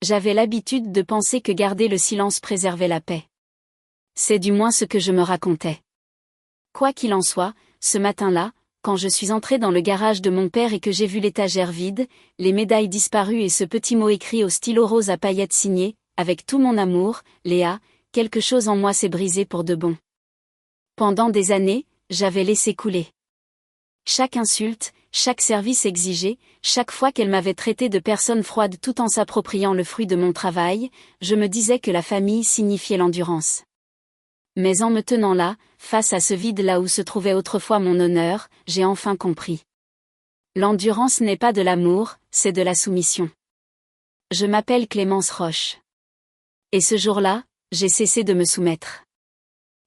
J'avais l'habitude de penser que garder le silence préservait la paix. C'est du moins ce que je me racontais. Quoi qu'il en soit, ce matin-là, quand je suis entrée dans le garage de mon père et que j'ai vu l'étagère vide, les médailles disparues et ce petit mot écrit au stylo rose à paillettes signé, avec tout mon amour, Léa, quelque chose en moi s'est brisé pour de bon. Pendant des années, j'avais laissé couler. Chaque insulte, chaque service exigé, chaque fois qu'elle m'avait traité de personne froide tout en s'appropriant le fruit de mon travail, je me disais que la famille signifiait l'endurance. Mais en me tenant là, face à ce vide là où se trouvait autrefois mon honneur, j'ai enfin compris. L'endurance n'est pas de l'amour, c'est de la soumission. Je m'appelle Clémence Roche. Et ce jour-là, j'ai cessé de me soumettre.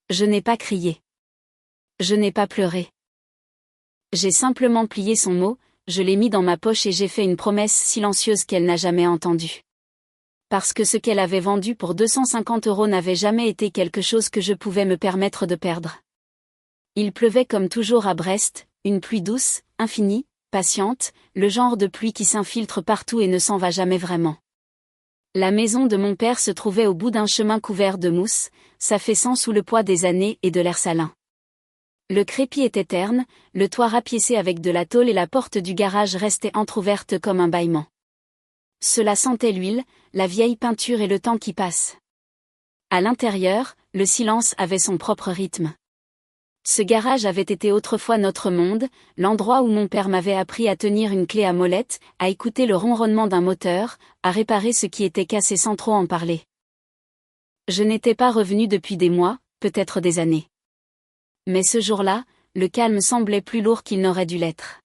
Je n'ai pas crié. Je n'ai pas pleuré. J'ai simplement plié son mot, je l'ai mis dans ma poche et j'ai fait une promesse silencieuse qu'elle n'a jamais entendue. Parce que ce qu'elle avait vendu pour 250 € n'avait jamais été quelque chose que je pouvais me permettre de perdre. Il pleuvait comme toujours à Brest, une pluie douce, infinie, patiente, le genre de pluie qui s'infiltre partout et ne s'en va jamais vraiment. La maison de mon père se trouvait au bout d'un chemin couvert de mousse, s'affaissant sous le poids des années et de l'air salin. Le crépi était terne, le toit rapiécé avec de la tôle et la porte du garage restait entr'ouverte comme un bâillement. Cela sentait l'huile, la vieille peinture et le temps qui passe. À l'intérieur, le silence avait son propre rythme. Ce garage avait été autrefois notre monde, l'endroit où mon père m'avait appris à tenir une clé à molette, à écouter le ronronnement d'un moteur, à réparer ce qui était cassé sans trop en parler. Je n'étais pas revenu depuis des mois, peut-être des années. Mais ce jour-là, le calme semblait plus lourd qu'il n'aurait dû l'être.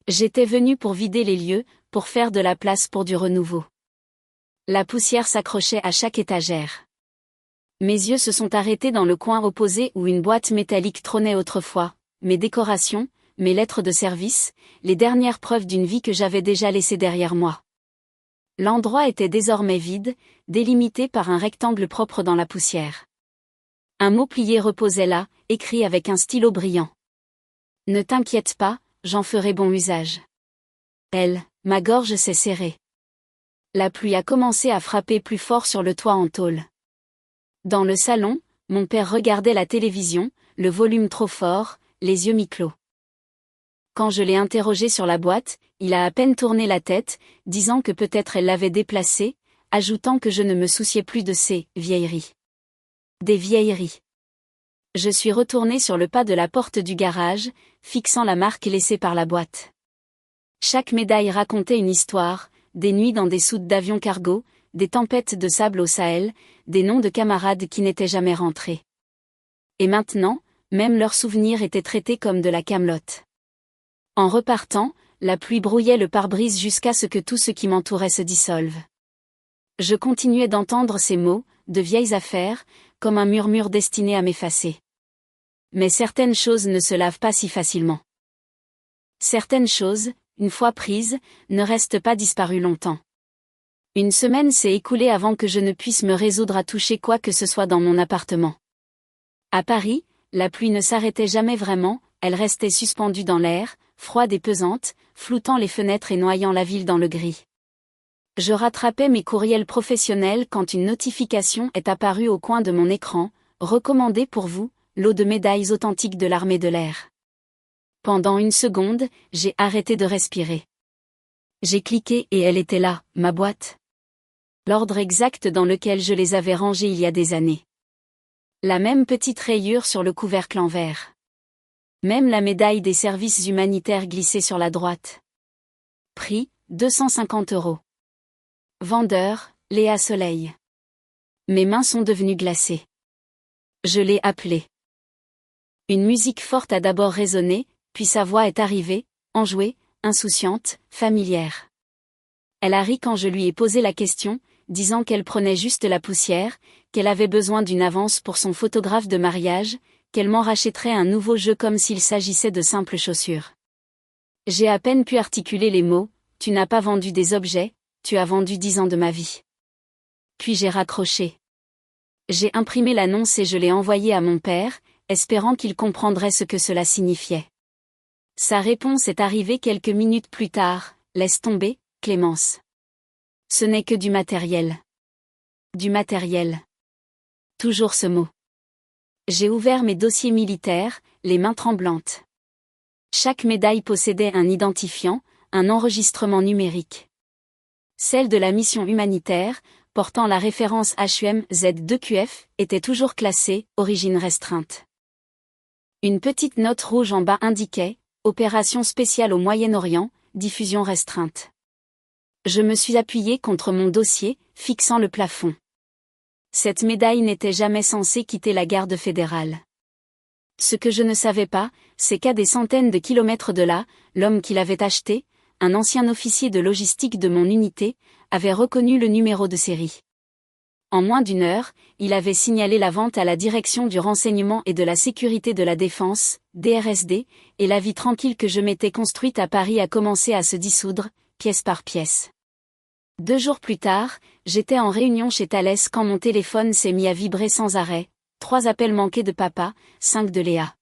J'étais venu pour vider les lieux, pour faire de la place pour du renouveau. La poussière s'accrochait à chaque étagère. Mes yeux se sont arrêtés dans le coin opposé où une boîte métallique trônait autrefois, mes décorations, mes lettres de service, les dernières preuves d'une vie que j'avais déjà laissée derrière moi. L'endroit était désormais vide, délimité par un rectangle propre dans la poussière. Un mot plié reposait là, écrit avec un stylo brillant. Ne t'inquiète pas, j'en ferai bon usage. Ma gorge s'est serrée. La pluie a commencé à frapper plus fort sur le toit en tôle. Dans le salon, mon père regardait la télévision, le volume trop fort, les yeux mi-clos. Quand je l'ai interrogé sur la boîte, il a à peine tourné la tête, disant que peut-être elle l'avait déplacée, ajoutant que je ne me souciais plus de ces vieilleries. Des vieilleries. Je suis retourné sur le pas de la porte du garage, fixant la marque laissée par la boîte. Chaque médaille racontait une histoire, des nuits dans des soutes d'avions cargo, des tempêtes de sable au Sahel, des noms de camarades qui n'étaient jamais rentrés. Et maintenant, même leurs souvenirs étaient traités comme de la camelote. En repartant, la pluie brouillait le pare-brise jusqu'à ce que tout ce qui m'entourait se dissolve. Je continuais d'entendre ces mots, de vieilles affaires, comme un murmure destiné à m'effacer. Mais certaines choses ne se lavent pas si facilement. Certaines choses, une fois prises, ne restent pas disparues longtemps. Une semaine s'est écoulée avant que je ne puisse me résoudre à toucher quoi que ce soit dans mon appartement. À Paris, la pluie ne s'arrêtait jamais vraiment, elle restait suspendue dans l'air, froide et pesante, floutant les fenêtres et noyant la ville dans le gris. Je rattrapais mes courriels professionnels quand une notification est apparue au coin de mon écran, recommandée pour vous, lot de médailles authentiques de l'armée de l'air. Pendant une seconde, j'ai arrêté de respirer. J'ai cliqué et elle était là, ma boîte. L'ordre exact dans lequel je les avais rangées il y a des années. La même petite rayure sur le couvercle en verre. Même la médaille des services humanitaires glissée sur la droite. Prix, 250 €. Vendeur, Léa Soleil. Mes mains sont devenues glacées. Je l'ai appelée. Une musique forte a d'abord résonné, puis sa voix est arrivée, enjouée, insouciante, familière. Elle a ri quand je lui ai posé la question, disant qu'elle prenait juste la poussière, qu'elle avait besoin d'une avance pour son photographe de mariage, qu'elle m'en rachèterait un nouveau jeu comme s'il s'agissait de simples chaussures. J'ai à peine pu articuler les mots, tu n'as pas vendu des objets, tu as vendu 10 ans de ma vie. Puis j'ai raccroché. J'ai imprimé l'annonce et je l'ai envoyée à mon père, espérant qu'il comprendrait ce que cela signifiait. Sa réponse est arrivée quelques minutes plus tard, laisse tomber, Clémence. Ce n'est que du matériel. Du matériel. Toujours ce mot. J'ai ouvert mes dossiers militaires, les mains tremblantes. Chaque médaille possédait un identifiant, un enregistrement numérique. Celle de la mission humanitaire, portant la référence HUM-Z2QF, était toujours classée « Origine restreinte ». Une petite note rouge en bas indiquait « Opération spéciale au Moyen-Orient, diffusion restreinte ». Je me suis appuyé contre mon dossier, fixant le plafond. Cette médaille n'était jamais censée quitter la garde fédérale. Ce que je ne savais pas, c'est qu'à des centaines de kilomètres de là, l'homme qui l'avait acheté, un ancien officier de logistique de mon unité, avait reconnu le numéro de série. En moins d'une heure, il avait signalé la vente à la Direction du Renseignement et de la Sécurité de la Défense, DRSD, et la vie tranquille que je m'étais construite à Paris a commencé à se dissoudre, pièce par pièce. 2 jours plus tard, j'étais en réunion chez Thales quand mon téléphone s'est mis à vibrer sans arrêt, 3 appels manqués de papa, 5 de Léa.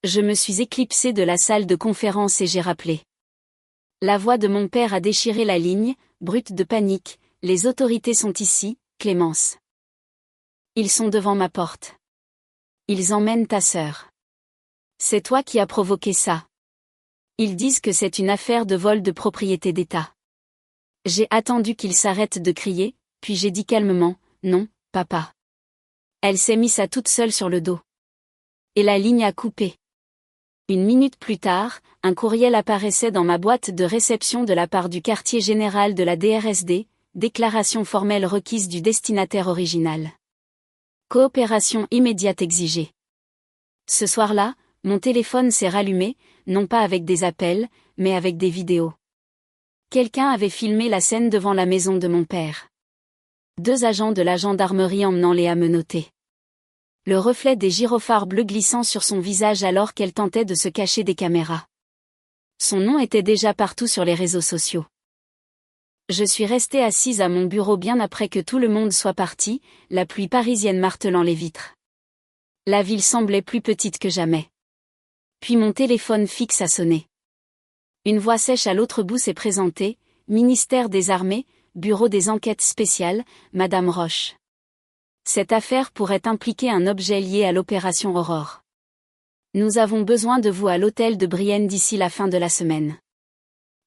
Je me suis éclipsée de la salle de conférence et j'ai rappelé. La voix de mon père a déchiré la ligne, brute de panique, les autorités sont ici, Clémence. Ils sont devant ma porte. Ils emmènent ta sœur. C'est toi qui as provoqué ça. Ils disent que c'est une affaire de vol de propriété d'État. J'ai attendu qu'il s'arrête de crier, puis j'ai dit calmement, non, papa. Elle s'est mise ça toute seule sur le dos. Et la ligne a coupé. 1 minute plus tard, un courriel apparaissait dans ma boîte de réception de la part du quartier général de la DRSD, déclaration formelle requise du destinataire original. Coopération immédiate exigée. Ce soir-là, mon téléphone s'est rallumé, non pas avec des appels, mais avec des vidéos. Quelqu'un avait filmé la scène devant la maison de mon père. 2 agents de la gendarmerie emmenant Léa menottée. Le reflet des gyrophares bleus glissant sur son visage alors qu'elle tentait de se cacher des caméras. Son nom était déjà partout sur les réseaux sociaux. Je suis restée assise à mon bureau bien après que tout le monde soit parti, la pluie parisienne martelant les vitres. La ville semblait plus petite que jamais. Puis mon téléphone fixe a sonné. Une voix sèche à l'autre bout s'est présentée, ministère des Armées, bureau des enquêtes spéciales, Madame Roche. Cette affaire pourrait impliquer un objet lié à l'opération Aurore. Nous avons besoin de vous à l'hôtel de Brienne d'ici la fin de la semaine.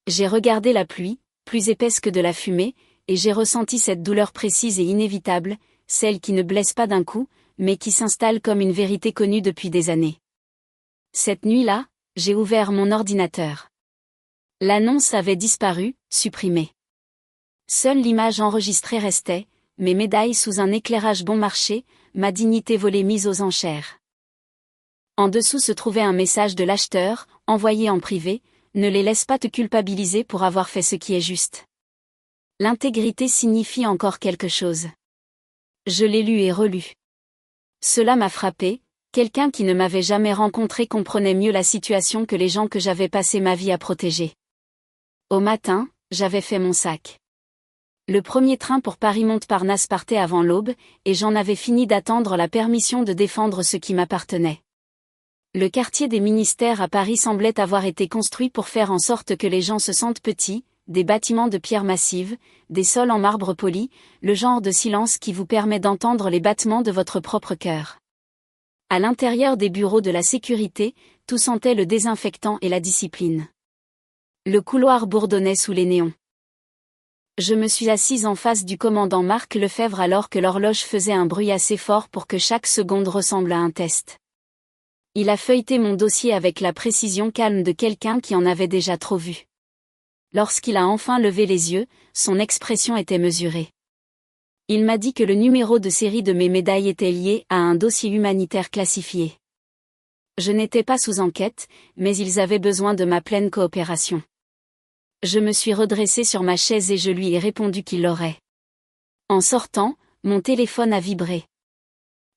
J'ai regardé la pluie, plus épaisse que de la fumée, et j'ai ressenti cette douleur précise et inévitable, celle qui ne blesse pas d'un coup, mais qui s'installe comme une vérité connue depuis des années. Cette nuit-là, j'ai ouvert mon ordinateur. L'annonce avait disparu, supprimée. Seule l'image enregistrée restait, mes médailles sous un éclairage bon marché, ma dignité volée mise aux enchères. En dessous se trouvait un message de l'acheteur, envoyé en privé, ne les laisse pas te culpabiliser pour avoir fait ce qui est juste. L'intégrité signifie encore quelque chose. Je l'ai lu et relu. Cela m'a frappé, quelqu'un qui ne m'avait jamais rencontré comprenait mieux la situation que les gens que j'avais passé ma vie à protéger. Au matin, j'avais fait mon sac. Le premier train pour Paris-Montparnasse partait avant l'aube, et j'en avais fini d'attendre la permission de défendre ce qui m'appartenait. Le quartier des ministères à Paris semblait avoir été construit pour faire en sorte que les gens se sentent petits, des bâtiments de pierre massive, des sols en marbre poli, le genre de silence qui vous permet d'entendre les battements de votre propre cœur. À l'intérieur des bureaux de la sécurité, tout sentait le désinfectant et la discipline. Le couloir bourdonnait sous les néons. Je me suis assise en face du commandant Marc Lefebvre alors que l'horloge faisait un bruit assez fort pour que chaque seconde ressemble à un test. Il a feuilleté mon dossier avec la précision calme de quelqu'un qui en avait déjà trop vu. Lorsqu'il a enfin levé les yeux, son expression était mesurée. Il m'a dit que le numéro de série de mes médailles était lié à un dossier humanitaire classifié. Je n'étais pas sous enquête, mais ils avaient besoin de ma pleine coopération. Je me suis redressée sur ma chaise et je lui ai répondu qu'il l'aurait. En sortant, mon téléphone a vibré.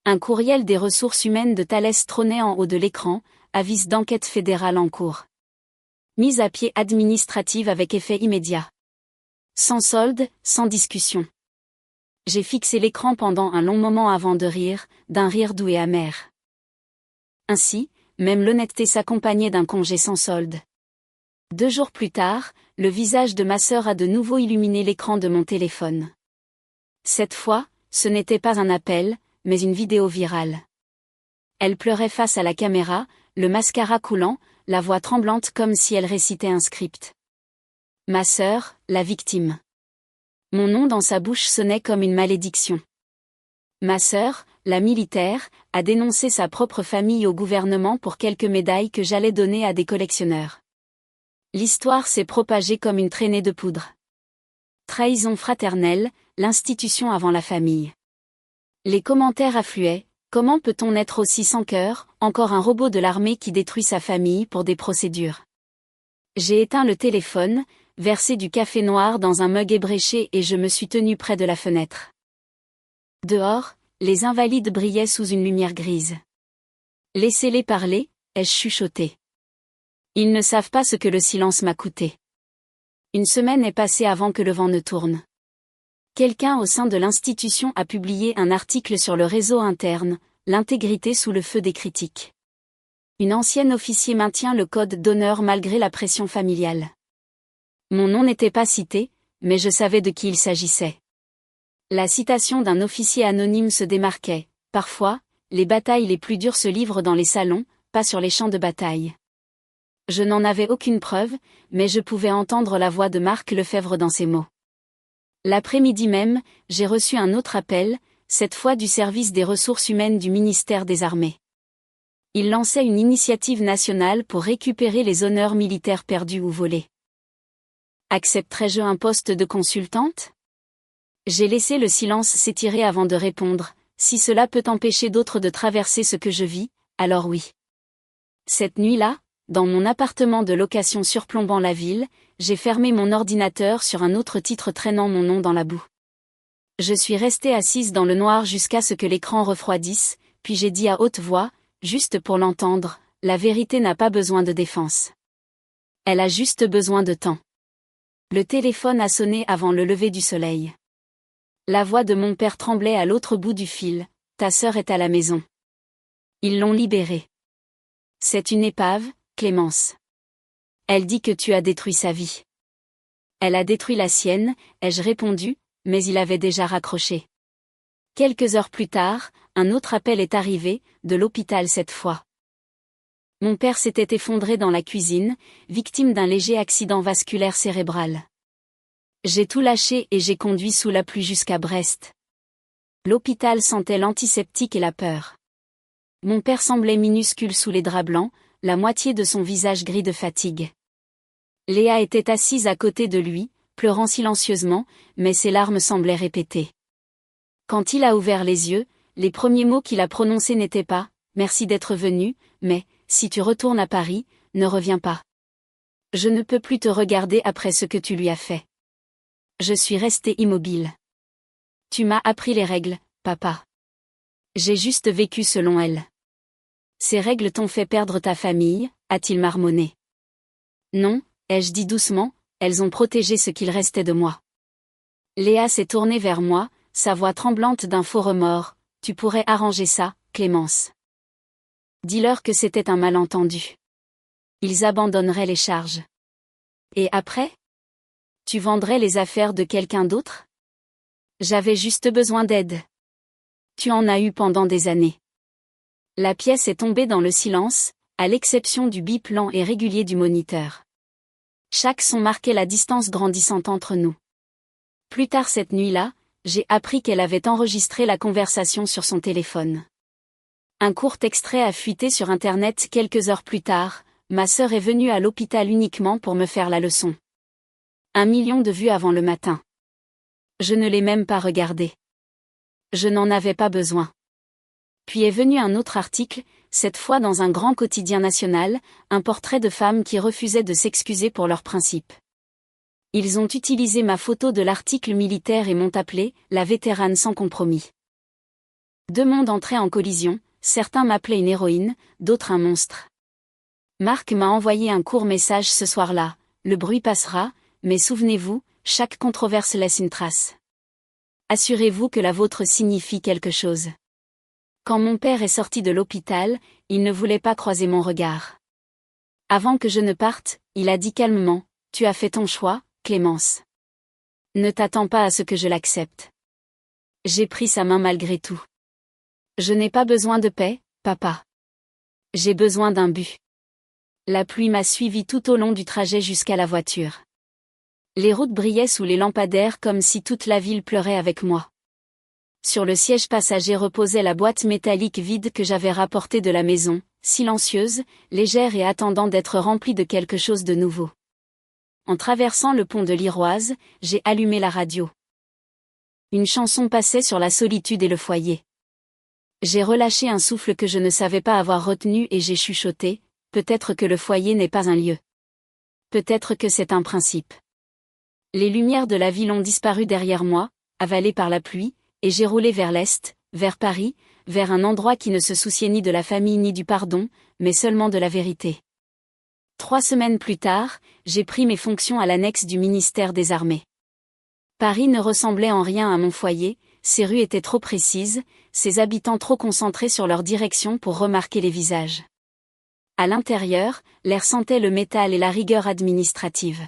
Un courriel des ressources humaines de Thales trônait en haut de l'écran, avis d'enquête fédérale en cours. Mise à pied administrative avec effet immédiat. Sans solde, sans discussion. J'ai fixé l'écran pendant un long moment avant de rire, d'un rire doux et amer. Ainsi, même l'honnêteté s'accompagnait d'un congé sans solde. 2 jours plus tard, le visage de ma sœur a de nouveau illuminé l'écran de mon téléphone. Cette fois, ce n'était pas un appel, mais une vidéo virale. Elle pleurait face à la caméra, le mascara coulant, la voix tremblante comme si elle récitait un script. Ma sœur, la victime. Mon nom dans sa bouche sonnait comme une malédiction. Ma sœur, la militaire, a dénoncé sa propre famille au gouvernement pour quelques médailles que j'allais donner à des collectionneurs. L'histoire s'est propagée comme une traînée de poudre. Trahison fraternelle, l'institution avant la famille. Les commentaires affluaient. Comment peut-on être aussi sans cœur, encore un robot de l'armée qui détruit sa famille pour des procédures? J'ai éteint le téléphone, versé du café noir dans un mug ébréché et je me suis tenu près de la fenêtre. Dehors, les invalides brillaient sous une lumière grise. Laissez-les parler, ai-je chuchoté. Ils ne savent pas ce que le silence m'a coûté. Une semaine est passée avant que le vent ne tourne. Quelqu'un au sein de l'institution a publié un article sur le réseau interne, l'intégrité sous le feu des critiques. Une ancienne officier maintient le code d'honneur malgré la pression familiale. Mon nom n'était pas cité, mais je savais de qui il s'agissait. La citation d'un officier anonyme se démarquait. Parfois, les batailles les plus dures se livrent dans les salons, pas sur les champs de bataille. Je n'en avais aucune preuve, mais je pouvais entendre la voix de Marc Lefebvre dans ces mots. L'après-midi même, j'ai reçu un autre appel, cette fois du service des ressources humaines du ministère des Armées. Il lançait une initiative nationale pour récupérer les honneurs militaires perdus ou volés. Accepterais-je un poste de consultante? J'ai laissé le silence s'étirer avant de répondre. Si cela peut empêcher d'autres de traverser ce que je vis, alors oui. Cette nuit-là, dans mon appartement de location surplombant la ville, j'ai fermé mon ordinateur sur un autre titre traînant mon nom dans la boue. Je suis restée assise dans le noir jusqu'à ce que l'écran refroidisse, puis j'ai dit à haute voix, juste pour l'entendre, la vérité n'a pas besoin de défense. Elle a juste besoin de temps. Le téléphone a sonné avant le lever du soleil. La voix de mon père tremblait à l'autre bout du fil, ta sœur est à la maison. Ils l'ont libérée. C'est une épave, Clémence. Elle dit que tu as détruit sa vie. Elle a détruit la sienne, ai-je répondu, mais il avait déjà raccroché. Quelques heures plus tard, un autre appel est arrivé, de l'hôpital cette fois. Mon père s'était effondré dans la cuisine, victime d'un léger accident vasculaire cérébral. J'ai tout lâché et j'ai conduit sous la pluie jusqu'à Brest. L'hôpital sentait l'antiseptique et la peur. Mon père semblait minuscule sous les draps blancs, la moitié de son visage gris de fatigue. Léa était assise à côté de lui, pleurant silencieusement, mais ses larmes semblaient répéter. Quand il a ouvert les yeux, les premiers mots qu'il a prononcés n'étaient pas « Merci d'être venu », mais « Si tu retournes à Paris, ne reviens pas. Je ne peux plus te regarder après ce que tu lui as fait. » Je suis restée immobile. Tu m'as appris les règles, papa. J'ai juste vécu selon elles. Ces règles t'ont fait perdre ta famille, a-t-il marmonné. Non, ai-je dit doucement, elles ont protégé ce qu'il restait de moi. Léa s'est tournée vers moi, sa voix tremblante d'un faux remords. Tu pourrais arranger ça, Clémence. Dis-leur que c'était un malentendu. Ils abandonneraient les charges. Et après? Tu vendrais les affaires de quelqu'un d'autre? J'avais juste besoin d'aide. Tu en as eu pendant des années. La pièce est tombée dans le silence, à l'exception du bip lent et régulier du moniteur. Chaque son marquait la distance grandissante entre nous. Plus tard cette nuit-là, j'ai appris qu'elle avait enregistré la conversation sur son téléphone. Un court extrait a fuité sur Internet quelques heures plus tard. Ma sœur est venue à l'hôpital uniquement pour me faire la leçon. 1 million de vues avant le matin. Je ne l'ai même pas regardé. Je n'en avais pas besoin. Puis est venu un autre article, cette fois dans un grand quotidien national, un portrait de femmes qui refusaient de s'excuser pour leurs principes. Ils ont utilisé ma photo de l'article militaire et m'ont appelée « la vétérane sans compromis ». 2 mondes entraient en collision, certains m'appelaient une héroïne, d'autres un monstre. Marc m'a envoyé un court message ce soir-là, le bruit passera, mais souvenez-vous, chaque controverse laisse une trace. Assurez-vous que la vôtre signifie quelque chose. Quand mon père est sorti de l'hôpital, il ne voulait pas croiser mon regard. Avant que je ne parte, il a dit calmement, Tu as fait ton choix, Clémence. Ne t'attends pas à ce que je l'accepte. J'ai pris sa main malgré tout. Je n'ai pas besoin de paix, papa. J'ai besoin d'un but. La pluie m'a suivi tout au long du trajet jusqu'à la voiture. Les routes brillaient sous les lampadaires comme si toute la ville pleurait avec moi. Sur le siège passager reposait la boîte métallique vide que j'avais rapportée de la maison, silencieuse, légère et attendant d'être remplie de quelque chose de nouveau. En traversant le pont de l'Iroise, j'ai allumé la radio. Une chanson passait sur la solitude et le foyer. J'ai relâché un souffle que je ne savais pas avoir retenu et j'ai chuchoté, peut-être que le foyer n'est pas un lieu. Peut-être que c'est un principe. Les lumières de la ville ont disparu derrière moi, avalées par la pluie, et j'ai roulé vers l'est, vers Paris, vers un endroit qui ne se souciait ni de la famille ni du pardon, mais seulement de la vérité. 3 semaines plus tard, j'ai pris mes fonctions à l'annexe du ministère des Armées. Paris ne ressemblait en rien à mon foyer, ses rues étaient trop précises, ses habitants trop concentrés sur leur direction pour remarquer les visages. À l'intérieur, l'air sentait le métal et la rigueur administrative.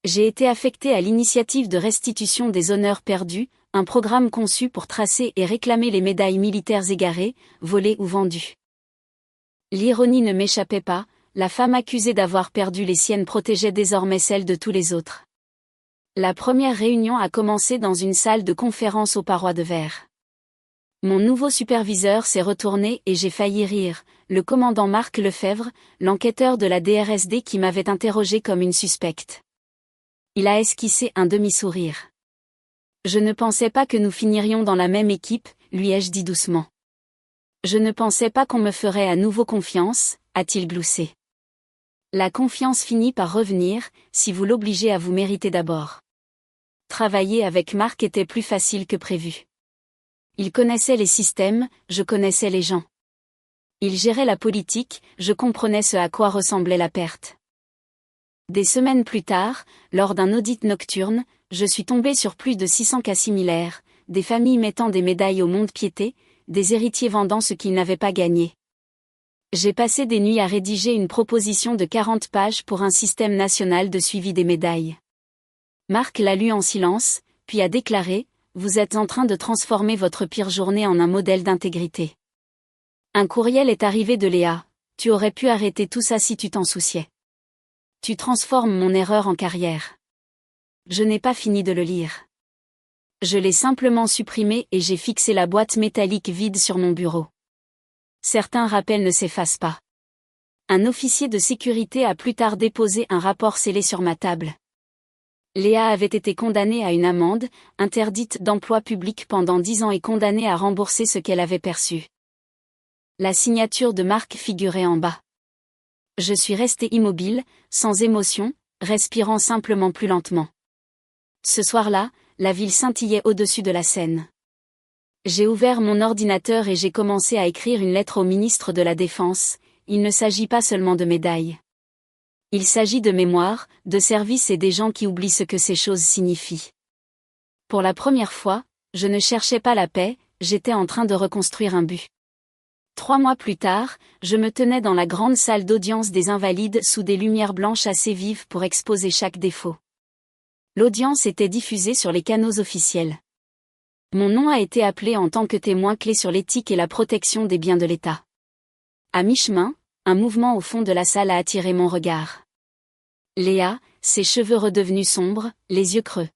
J'ai été affecté à l'initiative de restitution des honneurs perdus, un programme conçu pour tracer et réclamer les médailles militaires égarées, volées ou vendues. L'ironie ne m'échappait pas, la femme accusée d'avoir perdu les siennes protégeait désormais celles de tous les autres. La première réunion a commencé dans une salle de conférence aux parois de verre. Mon nouveau superviseur s'est retourné et j'ai failli rire, le commandant Marc Lefebvre, l'enquêteur de la DRSD qui m'avait interrogé comme une suspecte. Il a esquissé un demi-sourire. Je ne pensais pas que nous finirions dans la même équipe, lui ai-je dit doucement. Je ne pensais pas qu'on me ferait à nouveau confiance, a-t-il gloussé. La confiance finit par revenir, si vous l'obligez à vous mériter d'abord. Travailler avec Marc était plus facile que prévu. Il connaissait les systèmes, je connaissais les gens. Il gérait la politique, je comprenais ce à quoi ressemblait la perte. Des semaines plus tard, lors d'un audit nocturne, je suis tombé sur plus de 600 cas similaires, des familles mettant des médailles au mont-de-piété, des héritiers vendant ce qu'ils n'avaient pas gagné. J'ai passé des nuits à rédiger une proposition de 40 pages pour un système national de suivi des médailles. Marc l'a lu en silence, puis a déclaré « Vous êtes en train de transformer votre pire journée en un modèle d'intégrité. » Un courriel est arrivé de Léa. « Tu aurais pu arrêter tout ça si tu t'en souciais. Tu transformes mon erreur en carrière. » Je n'ai pas fini de le lire. Je l'ai simplement supprimé et j'ai fixé la boîte métallique vide sur mon bureau. Certains rappels ne s'effacent pas. Un officier de sécurité a plus tard déposé un rapport scellé sur ma table. Léa avait été condamnée à une amende, interdite d'emploi public pendant 10 ans et condamnée à rembourser ce qu'elle avait perçu. La signature de Marc figurait en bas. Je suis resté immobile, sans émotion, respirant simplement plus lentement. Ce soir-là, la ville scintillait au-dessus de la Seine. J'ai ouvert mon ordinateur et j'ai commencé à écrire une lettre au ministre de la Défense. Il ne s'agit pas seulement de médailles. Il s'agit de mémoire, de service et des gens qui oublient ce que ces choses signifient. Pour la première fois, je ne cherchais pas la paix, j'étais en train de reconstruire un but. 3 mois plus tard, je me tenais dans la grande salle d'audience des Invalides sous des lumières blanches assez vives pour exposer chaque défaut. L'audience était diffusée sur les canaux officiels. Mon nom a été appelé en tant que témoin clé sur l'éthique et la protection des biens de l'État. À mi-chemin, un mouvement au fond de la salle a attiré mon regard. Léa, ses cheveux redevenus sombres, les yeux creux.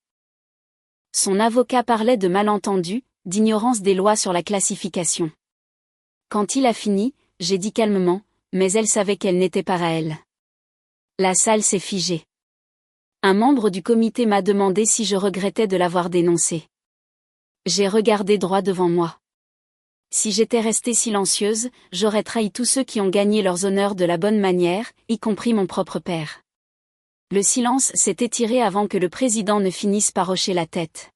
Son avocat parlait de malentendus, d'ignorance des lois sur la classification. Quand il a fini, j'ai dit calmement, mais elle savait qu'elle n'était pas à elle. La salle s'est figée. Un membre du comité m'a demandé si je regrettais de l'avoir dénoncé. J'ai regardé droit devant moi. Si j'étais restée silencieuse, j'aurais trahi tous ceux qui ont gagné leurs honneurs de la bonne manière, y compris mon propre père. Le silence s'est étiré avant que le président ne finisse par hocher la tête.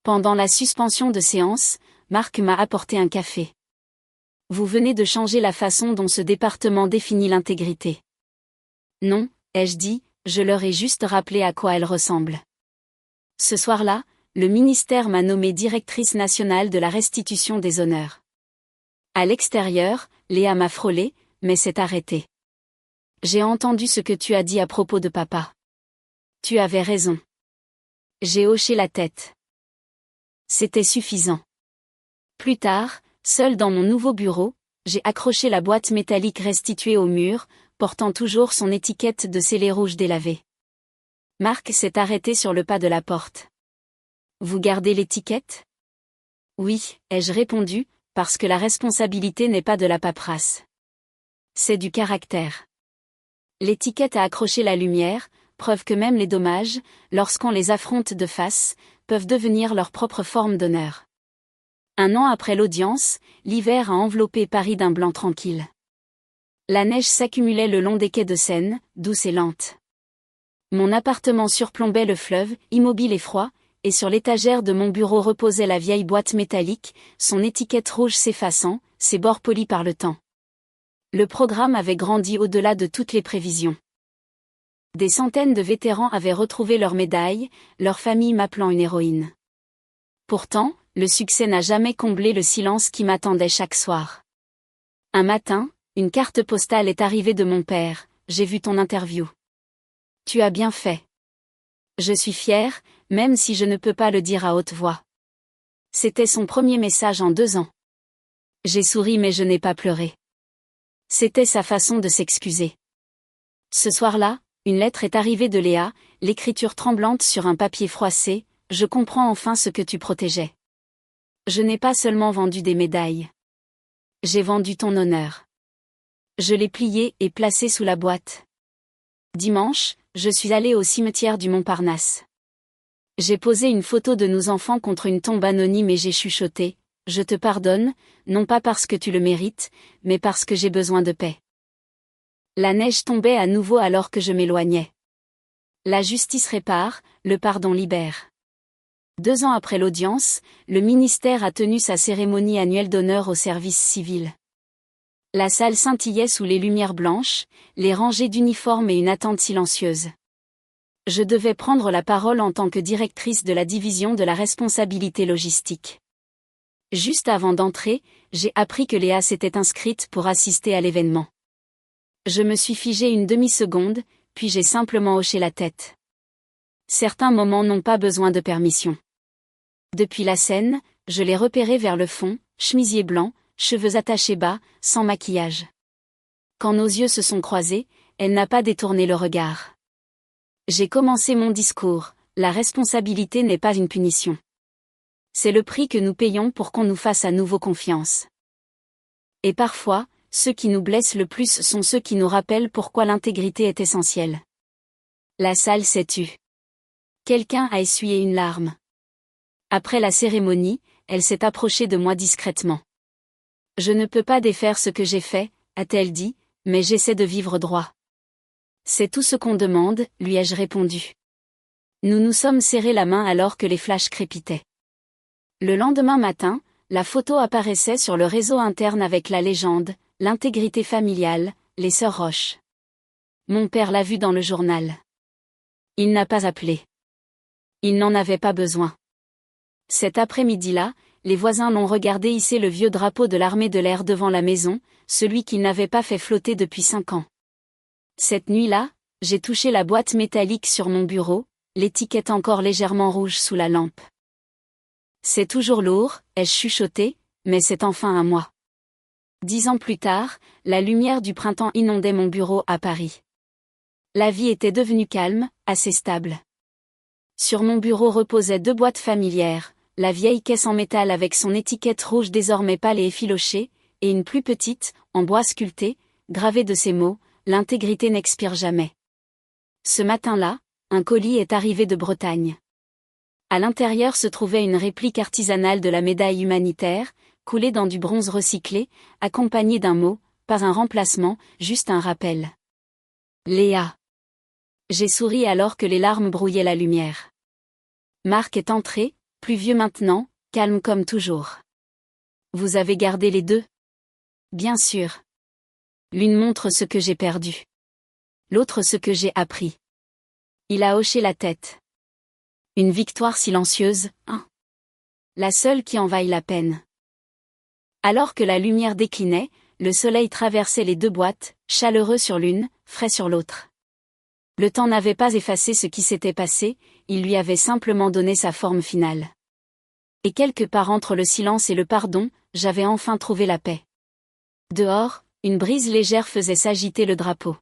Pendant la suspension de séance, Marc m'a apporté un café. Vous venez de changer la façon dont ce département définit l'intégrité. Non, ai-je dit, je leur ai juste rappelé à quoi elle ressemble. Ce soir-là, le ministère m'a nommée directrice nationale de la restitution des honneurs. À l'extérieur, Léa m'a frôlé, mais s'est arrêtée. J'ai entendu ce que tu as dit à propos de papa. Tu avais raison. J'ai hoché la tête. C'était suffisant. Plus tard, seul dans mon nouveau bureau, j'ai accroché la boîte métallique restituée au mur, portant toujours son étiquette de scellé rouge délavé. Marc s'est arrêté sur le pas de la porte. Vous gardez l'étiquette? Oui, ai-je répondu, parce que la responsabilité n'est pas de la paperasse. C'est du caractère. L'étiquette a accroché la lumière, preuve que même les dommages, lorsqu'on les affronte de face, peuvent devenir leur propre forme d'honneur. 1 an après l'audience, l'hiver a enveloppé Paris d'un blanc tranquille. La neige s'accumulait le long des quais de Seine, douce et lente. Mon appartement surplombait le fleuve, immobile et froid, et sur l'étagère de mon bureau reposait la vieille boîte métallique, son étiquette rouge s'effaçant, ses bords polis par le temps. Le programme avait grandi au-delà de toutes les prévisions. Des centaines de vétérans avaient retrouvé leur médaille, leur famille m'appelant une héroïne. Pourtant, le succès n'a jamais comblé le silence qui m'attendait chaque soir. Un matin, une carte postale est arrivée de mon père, j'ai vu ton interview. Tu as bien fait. Je suis fière, même si je ne peux pas le dire à haute voix. C'était son premier message en 2 ans. J'ai souri mais je n'ai pas pleuré. C'était sa façon de s'excuser. Ce soir-là, une lettre est arrivée de Léa, l'écriture tremblante sur un papier froissé, je comprends enfin ce que tu protégeais. Je n'ai pas seulement vendu des médailles. J'ai vendu ton honneur. Je l'ai plié et placé sous la boîte. Dimanche, je suis allée au cimetière du Montparnasse. J'ai posé une photo de nos enfants contre une tombe anonyme et j'ai chuchoté, « Je te pardonne, non pas parce que tu le mérites, mais parce que j'ai besoin de paix. » La neige tombait à nouveau alors que je m'éloignais. La justice répare, le pardon libère. 2 ans après l'audience, le ministère a tenu sa cérémonie annuelle d'honneur au service civil. La salle scintillait sous les lumières blanches, les rangées d'uniformes et une attente silencieuse. Je devais prendre la parole en tant que directrice de la division de la responsabilité logistique. Juste avant d'entrer, j'ai appris que Léa s'était inscrite pour assister à l'événement. Je me suis figée une demi-seconde, puis j'ai simplement hoché la tête. Certains moments n'ont pas besoin de permission. Depuis la scène, je l'ai repérée vers le fond, chemisier blanc, cheveux attachés bas, sans maquillage. Quand nos yeux se sont croisés, elle n'a pas détourné le regard. J'ai commencé mon discours, la responsabilité n'est pas une punition. C'est le prix que nous payons pour qu'on nous fasse à nouveau confiance. Et parfois, ceux qui nous blessent le plus sont ceux qui nous rappellent pourquoi l'intégrité est essentielle. La salle s'est tue. Quelqu'un a essuyé une larme. Après la cérémonie, elle s'est approchée de moi discrètement. Je ne peux pas défaire ce que j'ai fait, a-t-elle dit, mais j'essaie de vivre droit. C'est tout ce qu'on demande, lui ai-je répondu. Nous nous sommes serrés la main alors que les flashs crépitaient. Le lendemain matin, la photo apparaissait sur le réseau interne avec la légende, l'intégrité familiale, les sœurs Roche. Mon père l'a vue dans le journal. Il n'a pas appelé. Il n'en avait pas besoin. Cet après-midi-là, les voisins l'ont regardé hisser le vieux drapeau de l'armée de l'air devant la maison, celui qu'il n'avait pas fait flotter depuis 5 ans. Cette nuit-là, j'ai touché la boîte métallique sur mon bureau, l'étiquette encore légèrement rouge sous la lampe. C'est toujours lourd, ai-je chuchoté, mais c'est enfin à moi. 10 ans plus tard, la lumière du printemps inondait mon bureau à Paris. La vie était devenue calme, assez stable. Sur mon bureau reposaient 2 boîtes familières, la vieille caisse en métal avec son étiquette rouge désormais pâle et effilochée, et une plus petite, en bois sculpté, gravée de ces mots, « L'intégrité n'expire jamais ». Ce matin-là, un colis est arrivé de Bretagne. À l'intérieur se trouvait une réplique artisanale de la médaille humanitaire, coulée dans du bronze recyclé, accompagnée d'un mot, pas un remplacement, juste un rappel. Léa. J'ai souri alors que les larmes brouillaient la lumière. Marc est entré, plus vieux maintenant, calme comme toujours. Vous avez gardé les 2? Bien sûr. L'une montre ce que j'ai perdu. L'autre ce que j'ai appris. Il a hoché la tête. Une victoire silencieuse, hein. La seule qui en vaille la peine. Alors que la lumière déclinait, le soleil traversait les 2 boîtes, chaleureux sur l'une, frais sur l'autre. Le temps n'avait pas effacé ce qui s'était passé, il lui avait simplement donné sa forme finale. Et quelque part entre le silence et le pardon, j'avais enfin trouvé la paix. Dehors, une brise légère faisait s'agiter le drapeau.